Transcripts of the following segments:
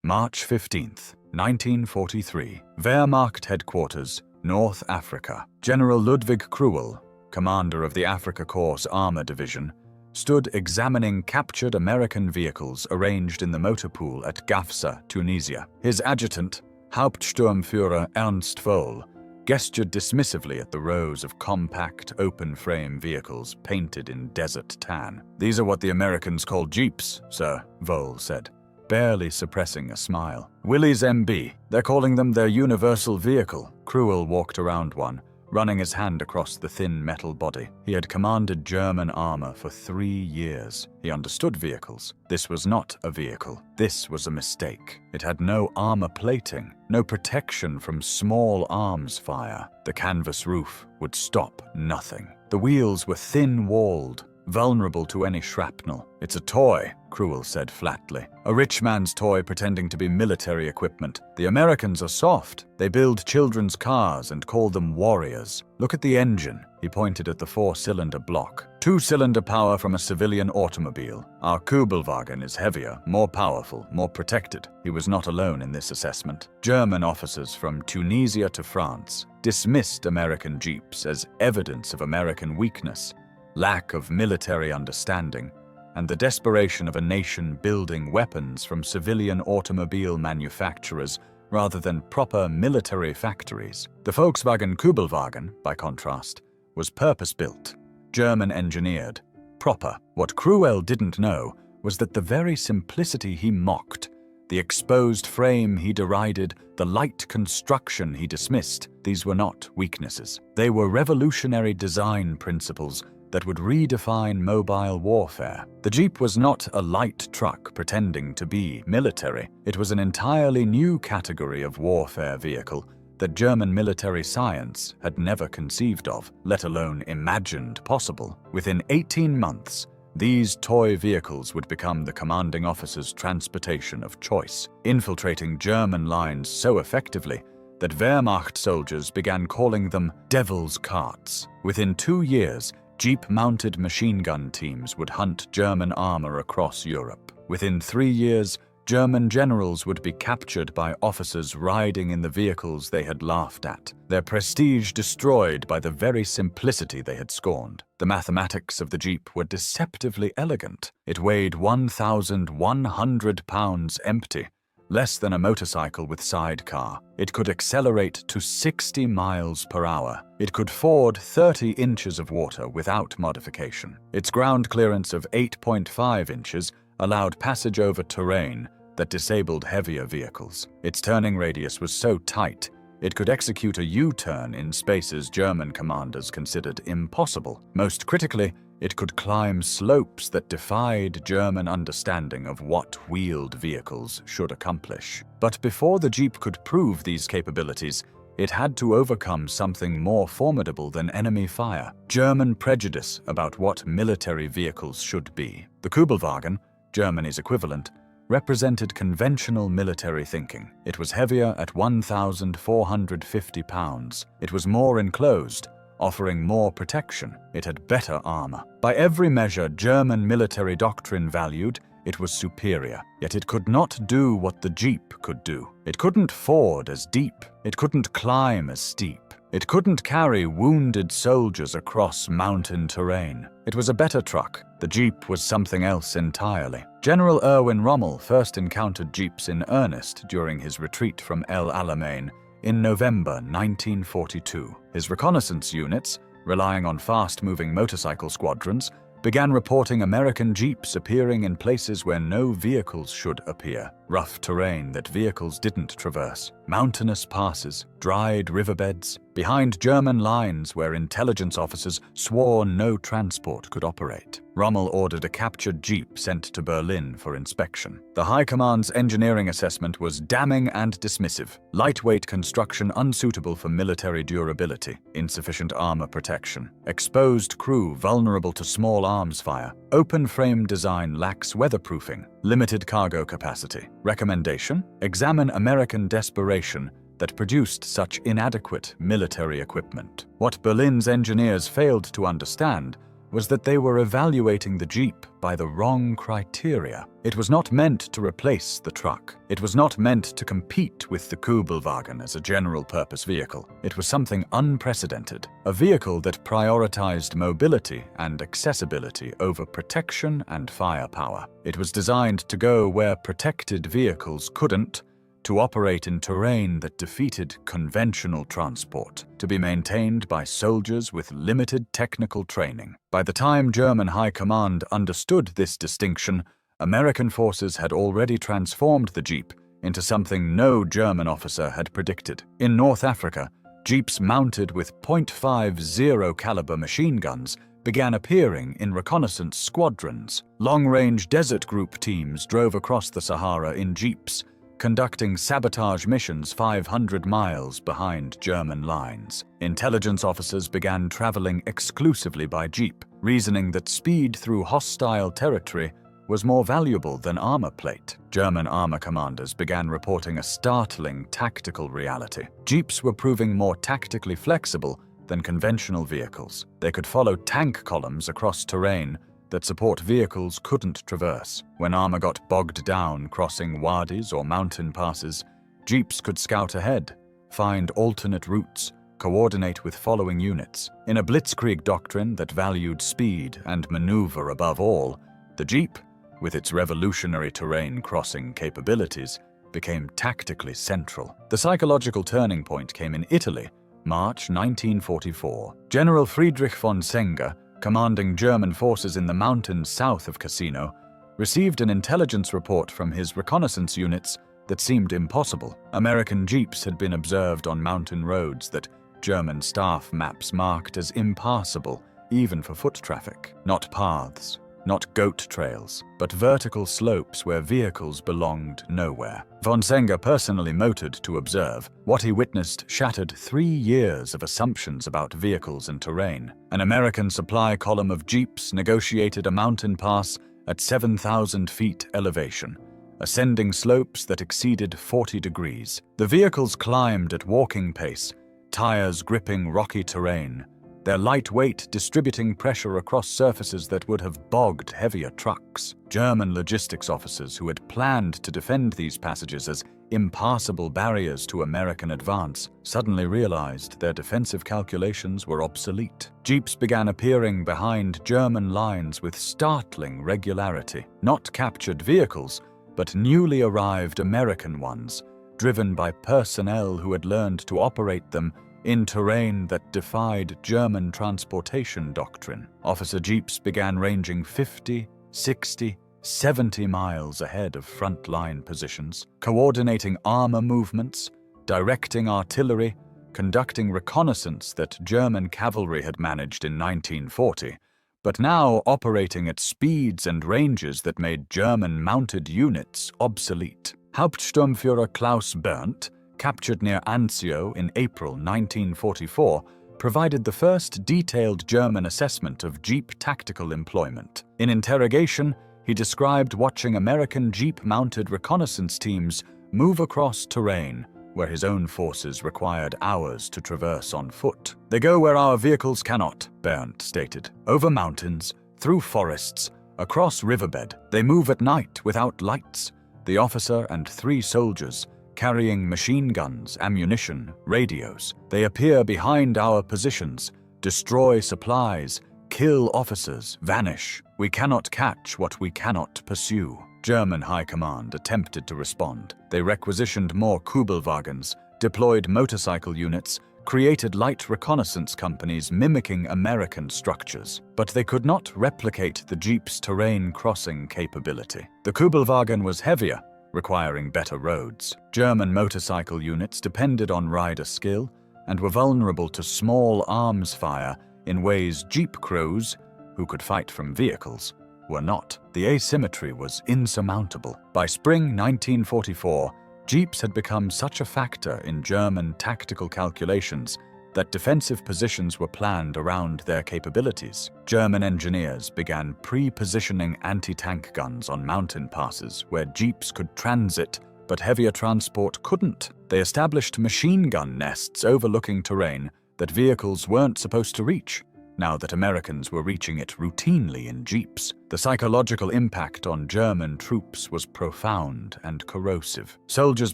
March 15th, 1943. Wehrmacht Headquarters, North Africa. General Ludwig Cruel, commander of the Afrika Korps Armor Division, stood examining captured American vehicles arranged in the motor pool at Gafsa, Tunisia. His adjutant, Hauptsturmführer Ernst Voll, gestured dismissively at the rows of compact, open-frame vehicles painted in desert tan. "These are what the Americans call jeeps, sir," Voll said, barely suppressing a smile. "Willys MB. They're calling them their universal vehicle." Cruel walked around one, running his hand across the thin metal body. He had commanded German armor for 3 years. He understood vehicles. This was not a vehicle. This was a mistake. It had no armor plating, no protection from small arms fire. The canvas roof would stop nothing. The wheels were thin-walled, vulnerable to any shrapnel. "It's a toy," Cruel said flatly. "A rich man's toy pretending to be military equipment. The Americans are soft. They build children's cars and call them warriors. Look at the engine." He pointed at the 4-cylinder block. 2-cylinder power from a civilian automobile. Our Kübelwagen is heavier, more powerful, more protected. He was not alone in this assessment. German officers from Tunisia to France dismissed American jeeps as evidence of American weakness, lack of military understanding, and the desperation of a nation building weapons from civilian automobile manufacturers rather than proper military factories. The Volkswagen Kübelwagen, by contrast, was purpose-built, German-engineered, proper. What Cruel didn't know was that the very simplicity he mocked, the exposed frame he derided, the light construction he dismissed, these were not weaknesses. They were revolutionary design principles that would redefine mobile warfare. The Jeep was not a light truck pretending to be military. It was an entirely new category of warfare vehicle that German military science had never conceived of, let alone imagined possible. Within 18 months, these toy vehicles would become the commanding officer's transportation of choice, infiltrating German lines so effectively that Wehrmacht soldiers began calling them devil's carts. Within 2 years, Jeep-mounted machine gun teams would hunt German armor across Europe. Within 3 years, German generals would be captured by officers riding in the vehicles they had laughed at, their prestige destroyed by the very simplicity they had scorned. The mathematics of the Jeep were deceptively elegant. It weighed 1,100 pounds empty, less than a motorcycle with sidecar. It could accelerate to 60 miles per hour. It could ford 30 inches of water without modification. Its ground clearance of 8.5 inches allowed passage over terrain that disabled heavier vehicles. Its turning radius was so tight, it could execute a U-turn in spaces German commanders considered impossible. Most critically, it could climb slopes that defied German understanding of what wheeled vehicles should accomplish. But before the Jeep could prove these capabilities, it had to overcome something more formidable than enemy fire: German prejudice about what military vehicles should be. The Kübelwagen, Germany's equivalent, represented conventional military thinking. It was heavier at 1,450 pounds. It was more enclosed, offering more protection. It had better armor. By every measure German military doctrine valued, it was superior. Yet it could not do what the Jeep could do. It couldn't ford as deep. It couldn't climb as steep. It couldn't carry wounded soldiers across mountain terrain. It was a better truck. The Jeep was something else entirely. General Erwin Rommel first encountered Jeeps in earnest during his retreat from El Alamein in November 1942. His reconnaissance units, relying on fast-moving motorcycle squadrons, began reporting American Jeeps appearing in places where no vehicles should appear. Rough terrain that vehicles didn't traverse, mountainous passes, dried riverbeds, behind German lines where intelligence officers swore no transport could operate. Rommel ordered a captured Jeep sent to Berlin for inspection. The High Command's engineering assessment was damning and dismissive. Lightweight construction unsuitable for military durability, insufficient armor protection, exposed crew vulnerable to small arms fire, open frame design lacks weatherproofing, limited cargo capacity. Recommendation: examine American desperation that produced such inadequate military equipment. What Berlin's engineers failed to understand was that they were evaluating the Jeep by the wrong criteria. It was not meant to replace the truck. It was not meant to compete with the Kugelwagen as a general-purpose vehicle. It was something unprecedented, a vehicle that prioritized mobility and accessibility over protection and firepower. It was designed to go where protected vehicles couldn't, to operate in terrain that defeated conventional transport, to be maintained by soldiers with limited technical training. By the time German High Command understood this distinction, American forces had already transformed the Jeep into something no German officer had predicted. In North Africa, Jeeps mounted with .50 caliber machine guns began appearing in reconnaissance squadrons. Long-range desert group teams drove across the Sahara in Jeeps, conducting sabotage missions 500 miles behind German lines. Intelligence officers began traveling exclusively by Jeep, reasoning that speed through hostile territory was more valuable than armor plate. German armor commanders began reporting a startling tactical reality. Jeeps were proving more tactically flexible than conventional vehicles. They could follow tank columns across terrain that support vehicles couldn't traverse. When armor got bogged down crossing wadis or mountain passes, Jeeps could scout ahead, find alternate routes, coordinate with following units. In a blitzkrieg doctrine that valued speed and maneuver above all, the Jeep, with its revolutionary terrain crossing capabilities, became tactically central. The psychological turning point came in Italy, March 1944. General Friedrich von Senger, commanding German forces in the mountains south of Cassino, received an intelligence report from his reconnaissance units that seemed impossible. American Jeeps had been observed on mountain roads that German staff maps marked as impassable, even for foot traffic. Not paths, not goat trails, but vertical slopes where vehicles belonged nowhere. Von Senger personally motored to observe. What he witnessed shattered 3 years of assumptions about vehicles and terrain. An American supply column of Jeeps negotiated a mountain pass at 7,000 feet elevation, ascending slopes that exceeded 40 degrees. The vehicles climbed at walking pace, tires gripping rocky terrain, their light weight distributing pressure across surfaces that would have bogged heavier trucks. German logistics officers who had planned to defend these passages as impassable barriers to American advance suddenly realized their defensive calculations were obsolete. Jeeps began appearing behind German lines with startling regularity. Not captured vehicles, but newly arrived American ones, driven by personnel who had learned to operate them in terrain that defied German transportation doctrine. Officer Jeeps began ranging 50, 60, 70 miles ahead of front-line positions, coordinating armor movements, directing artillery, conducting reconnaissance that German cavalry had managed in 1940, but now operating at speeds and ranges that made German mounted units obsolete. Hauptsturmführer Klaus Berndt, captured near Anzio in April 1944, provided the first detailed German assessment of Jeep tactical employment. In interrogation, he described watching American Jeep-mounted reconnaissance teams move across terrain where his own forces required hours to traverse on foot. "They go where our vehicles cannot," Berndt stated. "Over mountains, through forests, across riverbed. They move at night without lights." The officer and 3 soldiers, carrying machine guns, ammunition, radios. They appear behind our positions, destroy supplies, kill officers, vanish. We cannot catch what we cannot pursue. German High Command attempted to respond. They requisitioned more Kugelwagens, deployed motorcycle units, created light reconnaissance companies mimicking American structures. But they could not replicate the Jeep's terrain crossing capability. The Kugelwagen was heavier, requiring better roads. German motorcycle units depended on rider skill and were vulnerable to small arms fire in ways Jeep crews, who could fight from vehicles, were not. The asymmetry was insurmountable. By spring 1944, Jeeps had become such a factor in German tactical calculations that defensive positions were planned around their capabilities. German engineers began pre-positioning anti-tank guns on mountain passes where Jeeps could transit, but heavier transport couldn't. They established machine gun nests overlooking terrain that vehicles weren't supposed to reach. now that Americans were reaching it routinely in jeeps. The psychological impact on German troops was profound and corrosive. Soldiers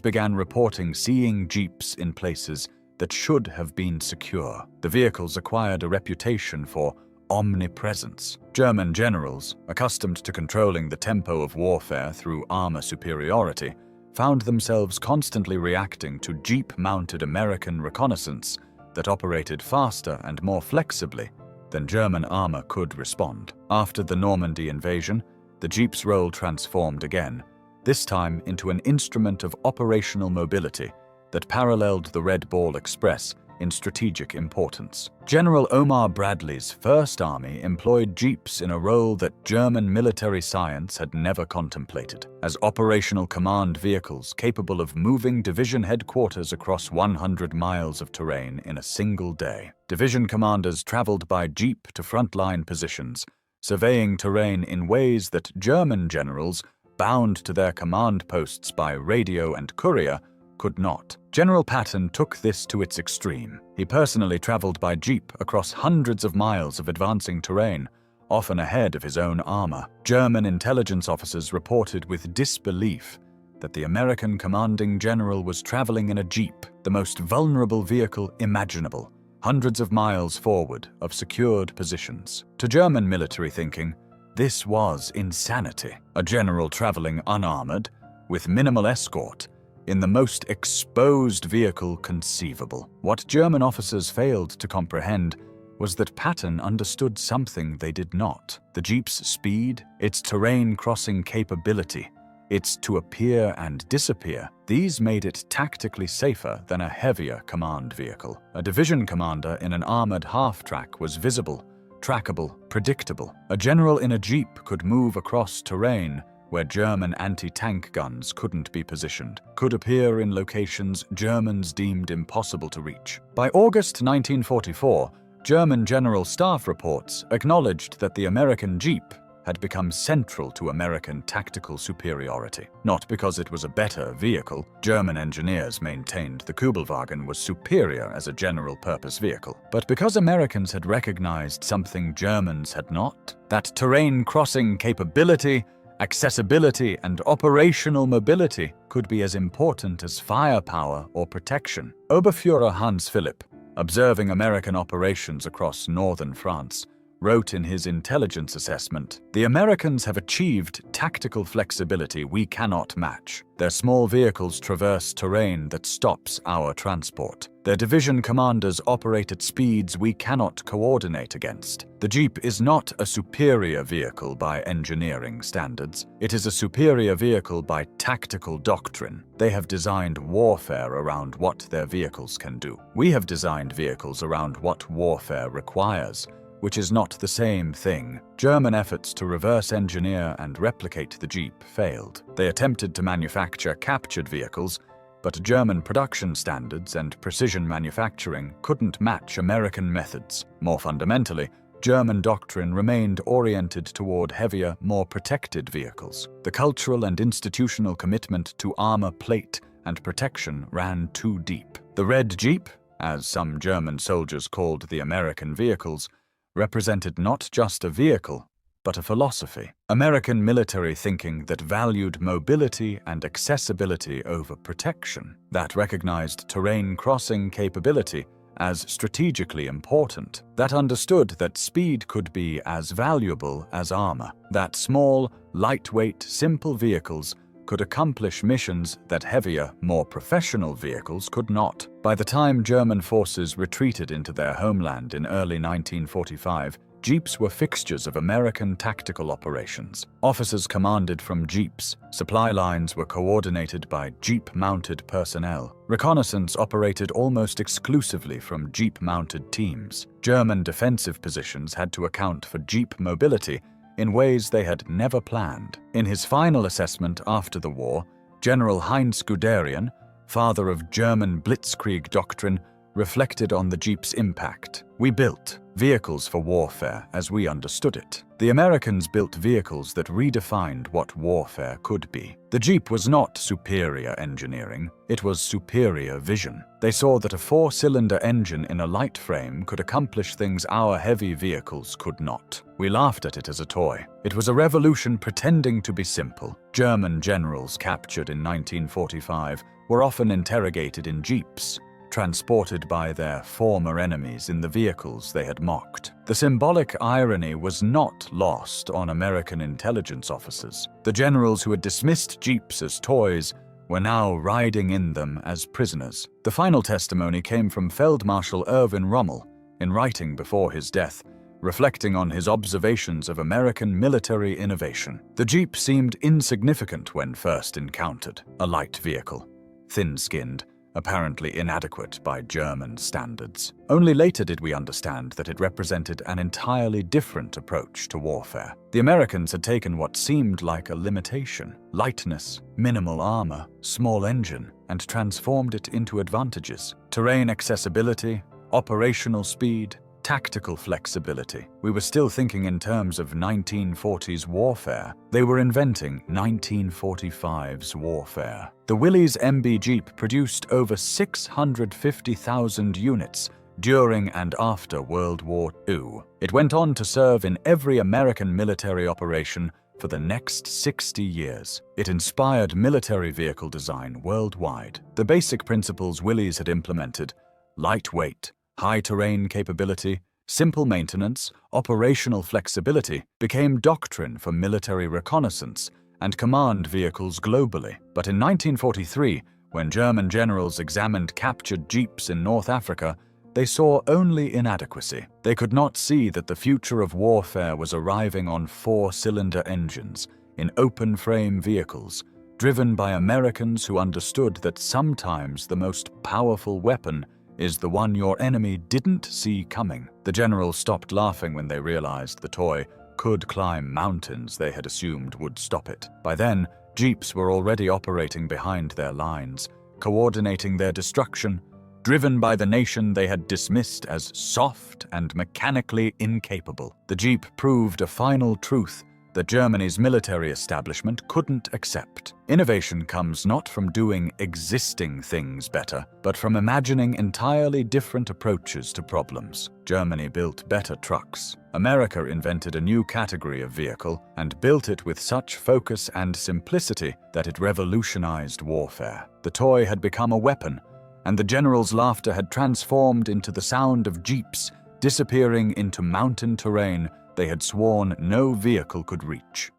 began reporting seeing jeeps in places that should have been secure. The vehicles acquired a reputation for omnipresence. German generals, accustomed to controlling the tempo of warfare through armor superiority, found themselves constantly reacting to jeep-mounted American reconnaissance that operated faster and more flexibly than German armor could respond. After the Normandy invasion, the jeep's role transformed again, this time into an instrument of operational mobility that paralleled the Red Ball Express in strategic importance. General Omar Bradley's First Army employed jeeps in a role that German military science had never contemplated, as operational command vehicles capable of moving division headquarters across 100 miles of terrain in a single day. Division commanders traveled by jeep to frontline positions, surveying terrain in ways that German generals, bound to their command posts by radio and courier, could not. General Patton took this to its extreme. He personally traveled by jeep across hundreds of miles of advancing terrain, often ahead of his own armor. German intelligence officers reported with disbelief that the American commanding general was traveling in a jeep, the most vulnerable vehicle imaginable, hundreds of miles forward of secured positions. To German military thinking, this was insanity. A general traveling unarmored, with minimal escort, in the most exposed vehicle conceivable. What German officers failed to comprehend was that Patton understood something they did not: the jeep's speed, its terrain-crossing capability, its to appear and disappear. These made it tactically safer than a heavier command vehicle. A division commander in an armored half-track was visible, trackable, predictable. A general in a jeep could move across terrain where German anti-tank guns couldn't be positioned, could appear in locations Germans deemed impossible to reach. By August 1944, German General Staff reports acknowledged that the American jeep had become central to American tactical superiority. Not because it was a better vehicle. German engineers maintained the Kübelwagen was superior as a general-purpose vehicle, but because Americans had recognized something Germans had not: that terrain-crossing capability, accessibility, and operational mobility could be as important as firepower or protection. Oberfuhrer Hans Philipp, observing American operations across northern France, wrote in his intelligence assessment, "The Americans have achieved tactical flexibility we cannot match. Their small vehicles traverse terrain that stops our transport. Their division commanders operate at speeds we cannot coordinate against. The jeep is not a superior vehicle by engineering standards. It is a superior vehicle by tactical doctrine. They have designed warfare around what their vehicles can do. We have designed vehicles around what warfare requires, which is not the same thing." German efforts to reverse engineer and replicate the jeep failed. They attempted to manufacture captured vehicles, but German production standards and precision manufacturing couldn't match American methods. More fundamentally, German doctrine remained oriented toward heavier, more protected vehicles. The cultural and institutional commitment to armor plate and protection ran too deep. The Red Jeep, as some German soldiers called the American vehicles, represented not just a vehicle, but a philosophy. American military thinking that valued mobility and accessibility over protection, that recognized terrain-crossing capability as strategically important, that understood that speed could be as valuable as armor, that small, lightweight, simple vehicles could accomplish missions that heavier, more professional vehicles could not. By the time German forces retreated into their homeland in early 1945, jeeps were fixtures of American tactical operations. Officers commanded from jeeps. Supply lines were coordinated by jeep-mounted personnel. Reconnaissance operated almost exclusively from jeep-mounted teams. German defensive positions had to account for jeep mobility in ways they had never planned. In his final assessment after the war, General Heinz Guderian, father of German Blitzkrieg doctrine, reflected on the Jeep's impact. We built vehicles for warfare as we understood it. The Americans built vehicles that redefined what warfare could be. The Jeep was not superior engineering, it was superior vision. They saw that a 4-cylinder engine in a light frame could accomplish things our heavy vehicles could not. We laughed at it as a toy. It was a revolution pretending to be simple. German generals captured in 1945 were often interrogated in Jeeps, transported by their former enemies in the vehicles they had mocked. The symbolic irony was not lost on American intelligence officers. The generals who had dismissed Jeeps as toys were now riding in them as prisoners. The final testimony came from Feldmarschall Erwin Rommel, in writing before his death, reflecting on his observations of American military innovation. The Jeep seemed insignificant when first encountered, a light vehicle, thin-skinned, apparently inadequate by German standards. Only later did we understand that it represented an entirely different approach to warfare. The Americans had taken what seemed like a limitation, lightness, minimal armor, small engine, and transformed it into advantages. Terrain accessibility, operational speed, tactical flexibility. We were still thinking in terms of 1940s warfare. They were inventing 1945's warfare. The Willys MB Jeep produced over 650,000 units during and after World War II. It went on to serve in every American military operation for the next 60 years. It inspired military vehicle design worldwide. The basic principles Willys had implemented, lightweight, high terrain capability, simple maintenance, operational flexibility, became doctrine for military reconnaissance and command vehicles globally. But in 1943, when German generals examined captured Jeeps in North Africa, they saw only inadequacy. They could not see that the future of warfare was arriving on 4-cylinder engines, in open-frame vehicles, driven by Americans who understood that sometimes the most powerful weapon is the one your enemy didn't see coming. The generals stopped laughing when they realized the toy could climb mountains they had assumed would stop it. By then, Jeeps were already operating behind their lines, coordinating their destruction, driven by the nation they had dismissed as soft and mechanically incapable. The Jeep proved a final truth that Germany's military establishment couldn't accept. Innovation comes not from doing existing things better, but from imagining entirely different approaches to problems. Germany built better trucks. America invented a new category of vehicle and built it with such focus and simplicity that it revolutionized warfare. The toy had become a weapon, and the generals' laughter had transformed into the sound of Jeeps disappearing into mountain terrain they had sworn no vehicle could reach.